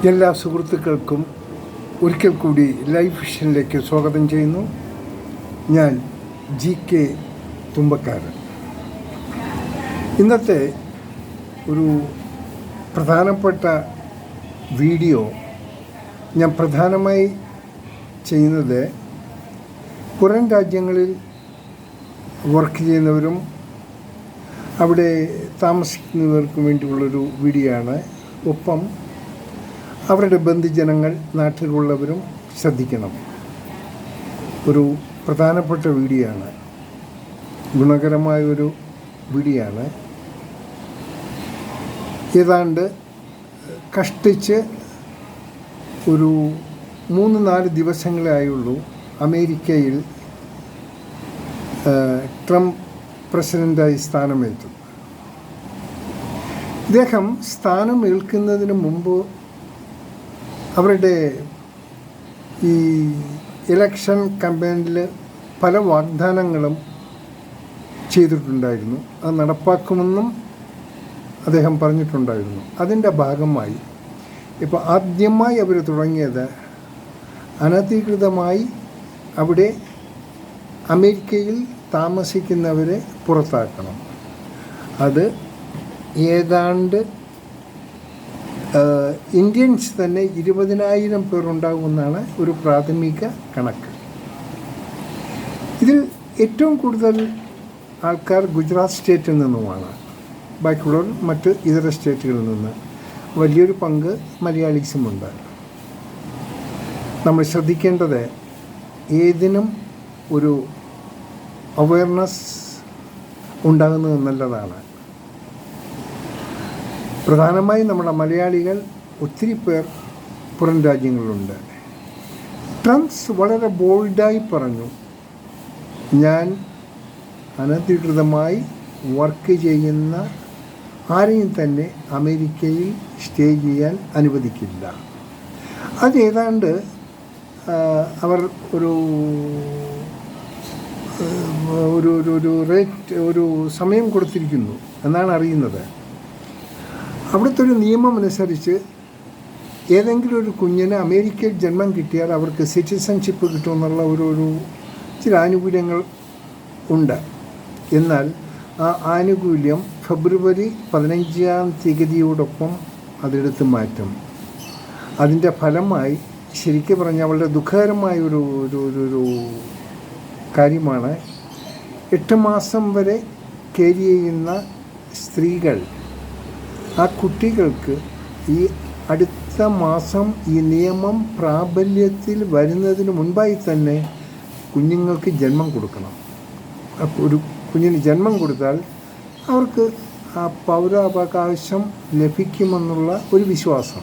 എല്ലാ സുഹൃത്തുക്കൾക്കും ഒരിക്കൽ കൂടി ലൈഫ് വിഷനിലേക്ക് സ്വാഗതം ചെയ്യുന്നു. ഞാൻ GK തുമ്പക്കാരൻ. ഇന്നത്തെ ഒരു പ്രധാനപ്പെട്ട വീഡിയോ ഞാൻ പ്രധാനമായി ചെയ്യുന്നത് പുറം രാജ്യങ്ങളിൽ വർക്ക് ചെയ്യുന്നവരും അവിടെ താമസിക്കുന്നവർക്കും വേണ്ടിയുള്ളൊരു വീഡിയോ ആണ്. ഒപ്പം അവരുടെ ബന്ധുജനങ്ങൾ നാട്ടിലുള്ളവരും ശ്രദ്ധിക്കണം. ഒരു പ്രധാനപ്പെട്ട വീഡിയോ ആണ്, ഗുണകരമായൊരു വീഡിയോ ആണ്. ഏതാണ്ട് കഷ്ടിച്ച് ഒരു 3-4 ദിവസങ്ങളേ ആയുള്ളൂ അമേരിക്കയിൽ ട്രംപ് പ്രസിഡൻ്റായി സ്ഥാനമേറ്റു. ഇദ്ദേഹം സ്ഥാനമേൽക്കുന്നതിന് മുമ്പ് അവരുടെ ഈ ഇലക്ഷൻ ക്യാമ്പയിനിൽ പല വാഗ്ദാനങ്ങളും ചെയ്തിട്ടുണ്ടായിരുന്നു. അത് നടപ്പാക്കുമെന്നും അദ്ദേഹം പറഞ്ഞിട്ടുണ്ടായിരുന്നു. അതിൻ്റെ ഭാഗമായി ഇപ്പോൾ ആദ്യമായി അവർ തുടങ്ങിയത് അനധികൃതമായി അവിടെ അമേരിക്കയിൽ താമസിക്കുന്നവരെ പുറത്താക്കണം. അത് ഏതാണ്ട് ഇന്ത്യൻസ് തന്നെ 20,000 പേരുണ്ടാകുമെന്നാണ് ഒരു പ്രാഥമിക കണക്ക്. ഇതിൽ ഏറ്റവും കൂടുതൽ ആൾക്കാർ ഗുജറാത്ത് സ്റ്റേറ്റിൽ നിന്നുമാണ്, ബാക്കിയുള്ളവർ മറ്റ് ഇതര സ്റ്റേറ്റുകളിൽ നിന്ന്. വലിയൊരു പങ്ക് മലയാളീസുമുണ്ട്. നമ്മൾ ശ്രദ്ധിക്കേണ്ടത് ഏതിനും ഒരു അവയർനെസ് ഉണ്ടാകുന്നത് നല്ലതാണ്. പ്രധാനമായും നമ്മുടെ മലയാളികൾ ഒത്തിരി പേർ പുറം രാജ്യങ്ങളിലുണ്ട്. ട്രംപ് വളരെ ബോൾഡായി പറഞ്ഞു, ഞാൻ അനധികൃതമായി വർക്ക് ചെയ്യുന്ന ആരെയും തന്നെ അമേരിക്കയിൽ സ്റ്റേ ചെയ്യാൻ അനുവദിക്കില്ല. അത് ഏതാണ്ട് അവർ ഒരു ഒരു ഒരു റേറ്റ് ഒരു സമയം കൊടുത്തിരിക്കുന്നു എന്നാണ് അറിയുന്നത്. അവിടുത്തെ ഒരു നിയമം അനുസരിച്ച് ഏതെങ്കിലും ഒരു കുഞ്ഞിന് അമേരിക്കയിൽ ജന്മം കിട്ടിയാൽ അവർക്ക് സിറ്റിസൺഷിപ്പ് കിട്ടുമെന്നുള്ള ഒരു ചില ആനുകൂല്യങ്ങൾ ഉണ്ട്. എന്നാൽ ആ ആനുകൂല്യം ഫെബ്രുവരി 15 അതെടുത്ത് മാറ്റും. അതിൻ്റെ ഫലമായി ശരിക്കും പറഞ്ഞാൽ വളരെ ദുഃഖകരമായ ഒരു കാര്യമാണ്. 8 മാസം വരെ കേരി ചെയ്യുന്ന സ്ത്രീകൾ, ആ കുട്ടികൾക്ക് ഈ അടുത്ത മാസം ഈ നിയമം പ്രാബല്യത്തിൽ വരുന്നതിന് മുൻപായി തന്നെ കുഞ്ഞുങ്ങൾക്ക് ജന്മം കൊടുക്കണം. അപ്പോൾ ഒരു കുഞ്ഞിന് ജന്മം കൊടുത്താൽ അവർക്ക് ആ പൗരാവകാശം ലഭിക്കുമെന്നുള്ള ഒരു വിശ്വാസം.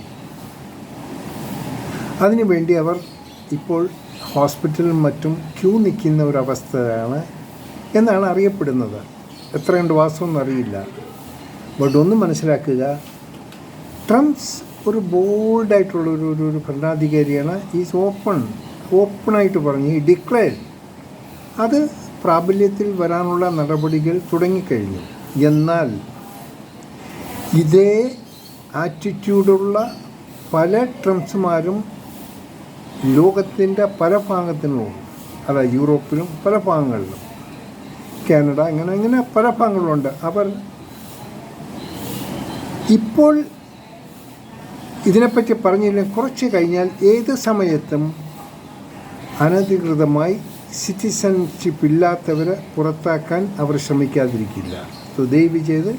അതിനുവേണ്ടി അവർ ഇപ്പോൾ ഹോസ്പിറ്റലിലും മറ്റും ക്യൂ നിൽക്കുന്ന ഒരവസ്ഥയാണ് എന്നാണ് അറിയപ്പെടുന്നത്. എത്രയുണ്ട് വാസ്തവം അറിയില്ല. ബട്ട് ഒന്ന് മനസ്സിലാക്കുക, ട്രംപ് ഒരു ബോൾഡായിട്ടുള്ളൊരു ഭരണാധികാരിയാണ്. ഈസ് ഓപ്പണായിട്ട് പറഞ്ഞു, ഈ ഡിക്ലെയർ അത് പ്രാബല്യത്തിൽ വരാനുള്ള നടപടികൾ തുടങ്ങിക്കഴിഞ്ഞു. എന്നാൽ ഇതേ ആറ്റിറ്റ്യൂഡുള്ള പല ട്രംപ്സുമാരും ലോകത്തിൻ്റെ പല ഭാഗത്തിനും, അതായത് യൂറോപ്പിലും പല ഭാഗങ്ങളിലും, കാനഡ, ഇങ്ങനെ പല ഭാഗങ്ങളുണ്ട്. അവർ ഇപ്പോൾ ഇതിനെപ്പറ്റി പറഞ്ഞില്ലെങ്കിൽ കുറച്ച് കഴിഞ്ഞാൽ ഏത് സമയത്തും അനധികൃതമായി സിറ്റിസൺഷിപ്പ് ഇല്ലാത്തവരെ പുറത്താക്കാൻ അവർ ശ്രമിക്കാതിരിക്കില്ല. സോ ദയവ് ചെയ്ത്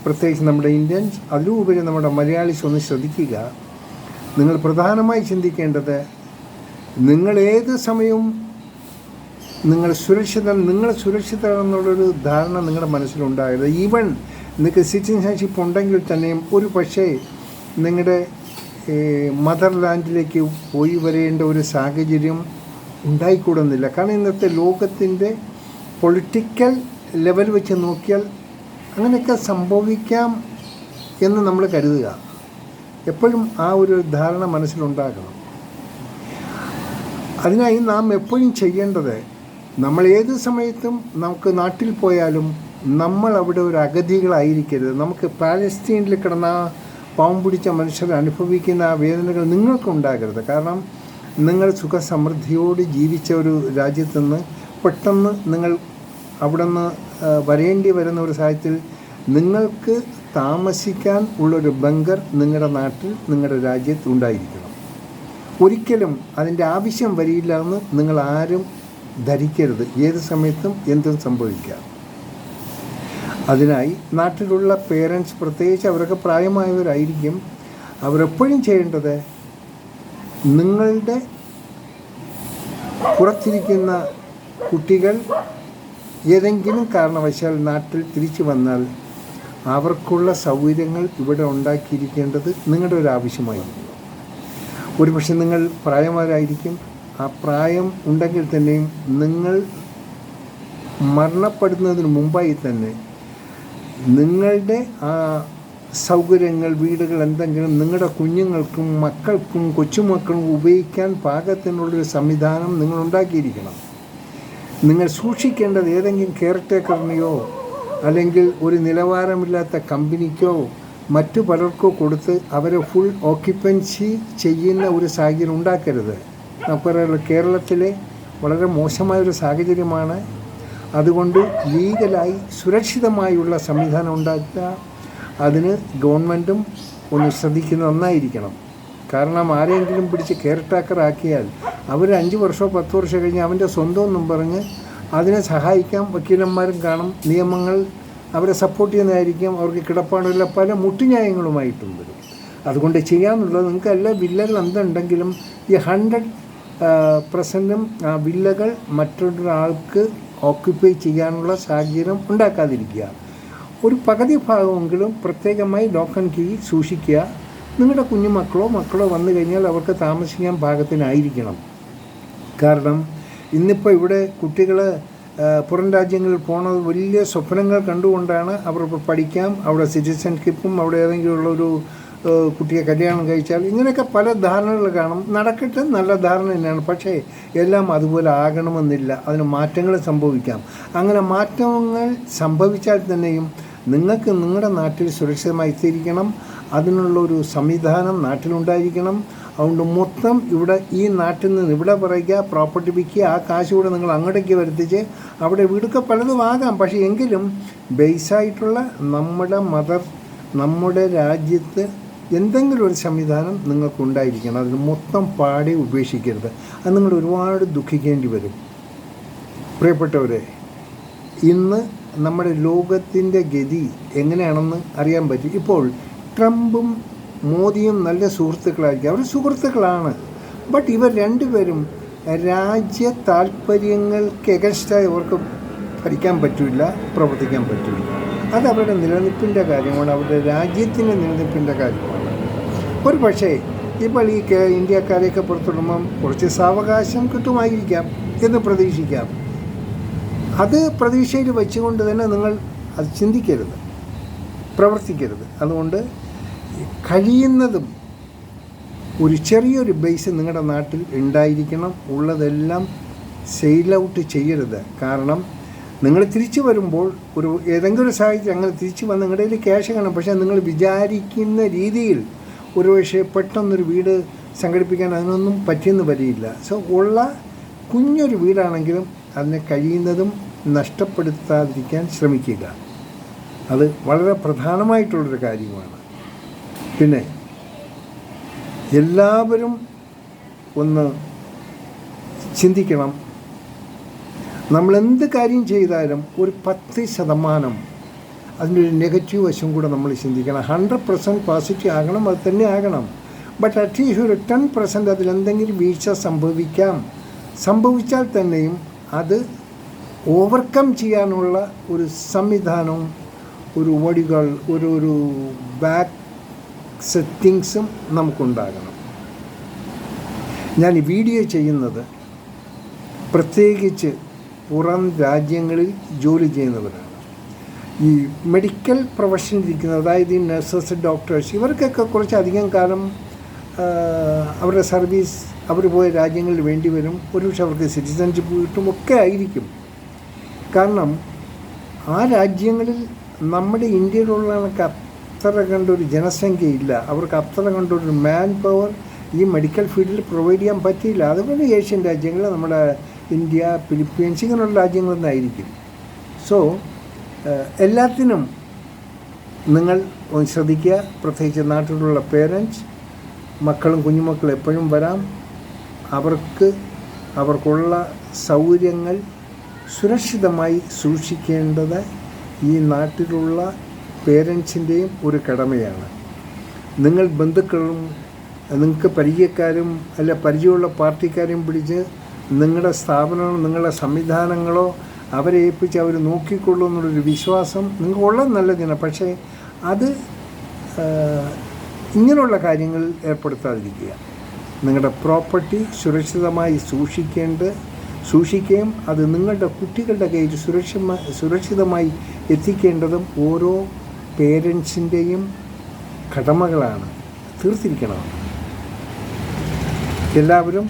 പ്രത്യേകിച്ച് നമ്മുടെ ഇന്ത്യൻസ്, അതിലുപരി നമ്മുടെ മലയാളീസ് ഒന്ന് ശ്രദ്ധിക്കുക. നിങ്ങൾ പ്രധാനമായി ചിന്തിക്കേണ്ടത്, നിങ്ങൾ ഏത് സമയവും നിങ്ങൾ സുരക്ഷിതരെന്നുള്ളൊരു ധാരണ നിങ്ങളുടെ മനസ്സിലുണ്ടാകരുത്. ഈവൻ നിങ്ങൾക്ക് സിറ്റിസൺഷിപ്പ് ഉണ്ടെങ്കിൽ തന്നെയും ഒരു പക്ഷേ നിങ്ങളുടെ മദർലാൻഡിലേക്ക് പോയി വരേണ്ട ഒരു സാഹചര്യം ഉണ്ടായിക്കൂടുന്നില്ല. കാരണം ഇന്നത്തെ ലോകത്തിൻ്റെ പൊളിറ്റിക്കൽ ലെവൽ വെച്ച് നോക്കിയാൽ അങ്ങനെയൊക്കെ സംഭവിക്കാം എന്ന് നമ്മൾ കരുതുക. എപ്പോഴും ആ ഒരു ധാരണ മനസ്സിലുണ്ടാകണം. അതിനായി നാം എപ്പോഴും ചെയ്യേണ്ടത്, നമ്മൾ ഏത് സമയത്തും നമുക്ക് നാട്ടിൽ പോയാലും നമ്മൾ അവിടെ ഒരു അഗതികളായിരിക്കരുത്. നമുക്ക് പാലസ്തീനിൽ കിടന്ന പാവം പിടിച്ച മനുഷ്യർ അനുഭവിക്കുന്ന ആ വേദനകൾ നിങ്ങൾക്കുണ്ടാകരുത്. കാരണം നിങ്ങൾ സുഖസമൃദ്ധിയോട് ജീവിച്ച ഒരു രാജ്യത്തു നിന്ന് പെട്ടെന്ന് നിങ്ങൾ അവിടെ നിന്ന് വരേണ്ടി വരുന്ന ഒരു സാഹചര്യത്തിൽ നിങ്ങൾക്ക് താമസിക്കാൻ ഉള്ളൊരു ബങ്കർ നിങ്ങളുടെ നാട്ടിൽ, നിങ്ങളുടെ രാജ്യത്ത് ഉണ്ടായിരിക്കണം. ഒരിക്കലും അതിൻ്റെ ആവശ്യം വരില്ല എന്ന് നിങ്ങൾ ആരും ധരിക്കരുത്. ഏത് സമയത്തും എന്തും സംഭവിക്കാം. അതിനായി നാട്ടിലുള്ള പേരൻസ്, പ്രത്യേകിച്ച് അവരൊക്കെ പ്രായമായവരായിരിക്കും, അവരെപ്പോഴും ചെയ്യേണ്ടത് നിങ്ങളുടെ പുറത്തിരിക്കുന്ന കുട്ടികൾ ഏതെങ്കിലും കാരണവശാൽ നാട്ടിൽ തിരിച്ചു വന്നാൽ അവർക്കുള്ള സൗകര്യങ്ങൾ ഇവിടെ ഉണ്ടാക്കിയിരിക്കേണ്ടത് നിങ്ങളുടെ ഒരു ആവശ്യമായിരിക്കും. ഒരുപക്ഷെ നിങ്ങൾ പ്രായമാരായിരിക്കും. ആ പ്രായം ഉണ്ടെങ്കിൽ തന്നെയും നിങ്ങൾ മരണപ്പെടുന്നതിന് മുമ്പായി തന്നെ നിങ്ങളുടെ ആ സൗകര്യങ്ങൾ, വീടുകൾ എന്തെങ്കിലും നിങ്ങളുടെ കുഞ്ഞുങ്ങൾക്കും മക്കൾക്കും കൊച്ചുമക്കൾക്കും ഉപയോഗിക്കാൻ പാകത്തിനുള്ളൊരു സംവിധാനം നിങ്ങൾ ഉണ്ടാക്കിയിരിക്കണം. നിങ്ങൾ സൂക്ഷിക്കേണ്ടത് ഏതെങ്കിലും കെയർ ടേക്കറിനെയോ അല്ലെങ്കിൽ ഒരു നിലവാരമില്ലാത്ത കമ്പനിക്കോ മറ്റു പലർക്കോ കൊടുത്ത് അവരെ ഫുൾ ഓക്യുപ്പൻസി ചെയ്യുന്ന ഒരു സാഹചര്യം ഉണ്ടാക്കരുത്. നമുക്കറിയാലോ, കേരളത്തിലെ വളരെ മോശമായൊരു സാഹചര്യമാണ്. അതുകൊണ്ട് ലീഗലായി സുരക്ഷിതമായുള്ള സംവിധാനം ഉണ്ടാക്കുക. അതിന് ഗവൺമെൻറ്റും ഒന്ന് ശ്രദ്ധിക്കുന്നത് നന്നായിരിക്കണം. കാരണം ആരെങ്കിലും പിടിച്ച് കെയർ ടേക്കർ ആക്കിയാൽ അവർ 5 വർഷമോ 10 വർഷം കഴിഞ്ഞ് അവൻ്റെ സ്വന്തം എന്നും പറഞ്ഞ് അതിനെ സഹായിക്കാൻ വക്കീലന്മാരും കാണും. നിയമങ്ങൾ അവരെ സപ്പോർട്ട് ചെയ്യുന്നതായിരിക്കും. അവർക്ക് കിടപ്പാടുള്ള പല മുട്ടുന്യായങ്ങളുമായിട്ടും വരും. അതുകൊണ്ട് ചെയ്യാനുള്ളത്, നിങ്ങൾക്ക് എല്ലാ വില്ലകൾ എന്തുണ്ടെങ്കിലും ഈ 100% ആ വില്ലകൾ മറ്റൊരാൾക്ക് ഓക്യുപ്പൈ ചെയ്യാനുള്ള സാഹചര്യം ഉണ്ടാക്കാതിരിക്കുക. ഒരു പകുതി ഭാഗമെങ്കിലും പ്രത്യേകമായി ലോക്ക് ആൻഡ് കീ സൂക്ഷിക്കുക. നിങ്ങളുടെ മക്കളോ വന്നു കഴിഞ്ഞാൽ അവർക്ക് താമസിക്കാൻ പാകത്തിനായിരിക്കണം. കാരണം ഇന്നിപ്പോൾ ഇവിടെ കുട്ടികൾ പുറം രാജ്യങ്ങളിൽ പോണത് വലിയ സ്വപ്നങ്ങൾ കണ്ടുകൊണ്ടാണ്. അവർ പഠിക്കാം, അവിടെ സിറ്റിസൺഷിപ്പും, അവിടെ ഏതെങ്കിലുമുള്ളൊരു കുട്ടിയെ കല്യാണം കഴിച്ചാൽ, ഇങ്ങനെയൊക്കെ പല ധാരണകൾ കാണും. നടക്കട്ടെ, നല്ല ധാരണ തന്നെയാണ്. പക്ഷേ എല്ലാം അതുപോലെ ആകണമെന്നില്ല. അതിന് മാറ്റങ്ങൾ സംഭവിക്കാം. അങ്ങനെ മാറ്റങ്ങൾ സംഭവിച്ചാൽ തന്നെയും നിങ്ങൾക്ക് നിങ്ങളുടെ നാട്ടിൽ സുരക്ഷിതമായി എത്തിയിരിക്കണം. അതിനുള്ളൊരു സംവിധാനം നാട്ടിലുണ്ടായിരിക്കണം. അതുകൊണ്ട് മൊത്തം ഇവിടെ ഈ നാട്ടിൽ നിന്ന് ഇവിടെ പറയുക, പ്രോപ്പർട്ടി വിൽക്കുക, ആ കാശ് കൂടെ നിങ്ങൾ അങ്ങോട്ടേക്ക് വരുത്തിച്ച് അവിടെ വീടൊക്കെ പലതും ആകാം. പക്ഷേ എങ്കിലും ബേസായിട്ടുള്ള നമ്മുടെ രാജ്യത്ത് എന്തെങ്കിലും ഒരു സംവിധാനം നിങ്ങൾക്കുണ്ടായിരിക്കണം. അതിന് മൊത്തം പാടെ ഉപേക്ഷിക്കരുത്. അത് നിങ്ങൾ ഒരുപാട് ദുഃഖിക്കേണ്ടി വരും. പ്രിയപ്പെട്ടവരെ, ഇന്ന് നമ്മുടെ ലോകത്തിൻ്റെ ഗതി എങ്ങനെയാണെന്ന് അറിയാൻ പറ്റും. ഇപ്പോൾ ട്രംപും മോദിയും നല്ല സുഹൃത്തുക്കളായിരിക്കും. അവർ സുഹൃത്തുക്കളാണ്. ബട്ട് ഇവർ രണ്ടുപേരും രാജ്യ താല്പര്യങ്ങൾക്ക് എഗൻസ്റ്റായി അവർക്ക് ഭരിക്കാൻ പറ്റില്ല, പ്രവർത്തിക്കാൻ പറ്റില്ല. അത് അവരുടെ നിലനിൽപ്പിൻ്റെ കാര്യമാണ്, അവരുടെ രാജ്യത്തിൻ്റെ നിലനിൽപ്പിൻ്റെ കാര്യമാണ്. ഒരു പക്ഷേ ഇപ്പോൾ ഈ ഇന്ത്യക്കാരെയൊക്കെ പുറത്തിടുമ്പം കുറച്ച് സാവകാശം കിട്ടുമായിരിക്കാം എന്ന് പ്രതീക്ഷിക്കാം. അത് പ്രതീക്ഷയിൽ വെച്ചുകൊണ്ട് തന്നെ നിങ്ങൾ അത് ചിന്തിക്കരുത്, പ്രവർത്തിക്കരുത്. അതുകൊണ്ട് കഴിയുന്നതും ഒരു ചെറിയൊരു ബേസ് നിങ്ങളുടെ നാട്ടിൽ ഉണ്ടായിരിക്കണം. ഉള്ളതെല്ലാം സെയിൽ ഔട്ട് ചെയ്യരുത്. കാരണം നിങ്ങൾ തിരിച്ചു വരുമ്പോൾ ഏതെങ്കിലും ഒരു സാഹചര്യം അങ്ങനെ തിരിച്ചു വന്ന് നിങ്ങളുടെ കയ്യിൽ ക്യാഷ് കാണും. പക്ഷേ നിങ്ങൾ വിചാരിക്കുന്ന രീതിയിൽ ഒരു പക്ഷേ പെട്ടെന്നൊരു വീട് സംഘടിപ്പിക്കാൻ അതിനൊന്നും പറ്റിയെന്ന് വരില്ല. സോ ഉള്ള കുഞ്ഞൊരു വീടാണെങ്കിലും അതിനെ കഴിയുന്നതും നഷ്ടപ്പെടുത്താതിരിക്കാൻ ശ്രമിക്കുക. അത് വളരെ പ്രധാനമായിട്ടുള്ളൊരു കാര്യമാണ്. പിന്നെ എല്ലാവരും ഒന്ന് ചിന്തിക്കണം, നമ്മളെന്ത് കാര്യം ചെയ്താലും ഒരു 10% അതിൻ്റെ ഒരു നെഗറ്റീവ് വശം കൂടെ നമ്മൾ ചിന്തിക്കണം. 100% പോസിറ്റീവ് ആകണം, അത് തന്നെ ആകണം. ബട്ട് അറ്റ്ലീസ്റ്റ് ഒരു 10% അതിലെന്തെങ്കിലും വീഴ്ച സംഭവിച്ചാൽ തന്നെയും അത് ഓവർകം ചെയ്യാനുള്ള ഒരു സംവിധാനവും ഒരു വഴികൾ ഒരു ബാക്ക് സെറ്റിങ്സും നമുക്കുണ്ടാകണം. ഞാൻ ഈ വീഡിയോ ചെയ്യുന്നത് പ്രത്യേകിച്ച് പുറം രാജ്യങ്ങളിൽ ജോലി ചെയ്യുന്നവരാണ്. ഈ മെഡിക്കൽ പ്രൊഫഷനിലിരിക്കുന്നത്, അതായത് ഈ നഴ്സസ്, ഡോക്ടേഴ്സ്, ഇവർക്കൊക്കെ കുറച്ചധികം കാലം അവരുടെ സർവീസ് അവർ പോയ രാജ്യങ്ങളിൽ വേണ്ടി വരും. ഒരുപക്ഷെ അവർക്ക് സിറ്റിസൺഷിപ്പ് കിട്ടും ഒക്കെ ആയിരിക്കും. കാരണം ആ രാജ്യങ്ങളിൽ നമ്മുടെ ഇന്ത്യയിലുള്ള അത്ര കണ്ടൊരു ജനസംഖ്യയില്ല, അവർക്ക് അത്ര കണ്ടൊരു മാൻ പവർ ഈ മെഡിക്കൽ ഫീൽഡിൽ പ്രൊവൈഡ് ചെയ്യാൻ പറ്റിയില്ല. അതുപോലെ ഏഷ്യൻ രാജ്യങ്ങൾ, നമ്മുടെ ഇന്ത്യ, ഫിലിപ്പീൻസ് ഇങ്ങനെയുള്ള രാജ്യങ്ങളിൽ നിന്നായിരിക്കും. സോ എല്ലാത്തിനും നിങ്ങൾ ഒന്ന് ശ്രദ്ധിക്കുക. പ്രത്യേകിച്ച് നാട്ടിലുള്ള പേരൻസ്, മക്കളും കുഞ്ഞുമക്കളും എപ്പോഴും വരാം. അവർക്കുള്ള സൗകര്യങ്ങൾ സുരക്ഷിതമായി സൂക്ഷിക്കേണ്ടത് ഈ നാട്ടിലുള്ള പേരൻസിൻ്റെയും ഒരു കടമയാണ്. നിങ്ങൾ ബന്ധുക്കളും നിങ്ങൾക്ക് പരിചയക്കാരും അല്ല പരിചയമുള്ള പാർട്ടിക്കാരെയും പിടിച്ച് നിങ്ങളുടെ സ്ഥാപനങ്ങളോ നിങ്ങളുടെ സംവിധാനങ്ങളോ അവരെ ഏൽപ്പിച്ച് അവർ നോക്കിക്കൊള്ളൂ എന്നുള്ളൊരു വിശ്വാസം നിങ്ങൾക്കുള്ളത് നല്ലതിനാണ്. പക്ഷേ അത് ഇങ്ങനെയുള്ള ഏർപ്പെടുത്താതിരിക്കുക. നിങ്ങളുടെ പ്രോപ്പർട്ടി സുരക്ഷിതമായി സൂക്ഷിക്കുകയും അത് നിങ്ങളുടെ കുട്ടികളുടെ കയ്യിൽ സുരക്ഷിതമായി എത്തിക്കേണ്ടതും ഓരോ പേരൻസിൻ്റെയും കടമകളാണ്. തീർത്തിരിക്കണം. എല്ലാവരും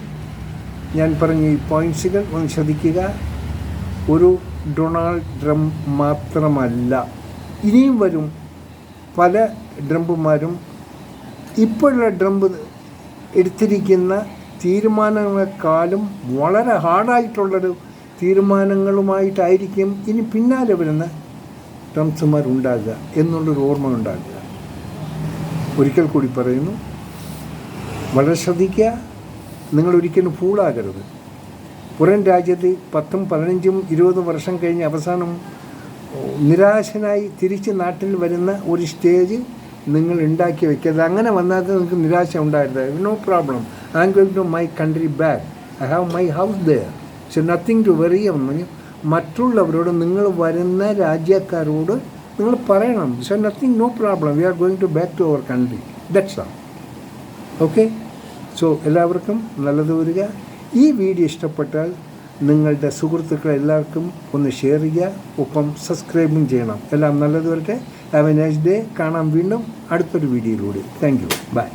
ഞാൻ പറഞ്ഞ ഈ പോയിൻറ്റ്സുകൾ ഒന്ന് ശ്രദ്ധിക്കുക. ഒരു ഡൊണാൾഡ് ട്രംപ് മാത്രമല്ല, ഇനിയും വരും പല ട്രംപുമാരും ഇപ്പോഴുള്ള ട്രംപ് എടുത്തിരിക്കുന്ന തീരുമാനങ്ങളെക്കാളും വളരെ ഹാർഡായിട്ടുള്ളൊരു തീരുമാനങ്ങളുമായിട്ടായിരിക്കും ഇനി പിന്നാലെ വരുന്ന ട്രംപ്സുമാരുണ്ടാകുക എന്നുള്ളൊരു ഓർമ്മ ഉണ്ടാകുക. ഒരിക്കൽ കൂടി പറയുന്നു, വളരെ ശ്രദ്ധിക്കുക. നിങ്ങളൊരിക്കലും ഫൂളാകരുത്. പുറം രാജ്യത്ത് 10, 15, 20 വർഷം കഴിഞ്ഞ് അവസാനം നിരാശനായി തിരിച്ച് നാട്ടിൽ വരുന്ന ഒരു സ്റ്റേജ് നിങ്ങൾ ഉണ്ടാക്കി വയ്ക്കരുത്. അങ്ങനെ വന്നാൽ നിങ്ങൾക്ക് നിരാശ ഉണ്ടായിരുന്നത്. No problem, I am going to my country back, I have my house there, so nothing to worry എന്ന് മറ്റുള്ളവരോട്, നിങ്ങൾ വരുന്ന രാജ്യക്കാരോട് നിങ്ങൾ പറയണം. So nothing, no problem, we are going to back to our country, that's all. Okay. So എല്ലാവർക്കും നല്ലത് വരിക. ഈ വീഡിയോ ഇഷ്ടപ്പെട്ടാൽ നിങ്ങളുടെ സുഹൃത്തുക്കളെല്ലാവർക്കും ഒന്ന് ഷെയർ ചെയ്യുക, ഒപ്പം സബ്സ്ക്രൈബും ചെയ്യണം. എല്ലാം നല്ലത് വരട്ടെ. Have A nice day. കാണാം വീണ്ടും അടുത്തൊരു വീഡിയോയിലൂടെ. Thank you. ബൈ.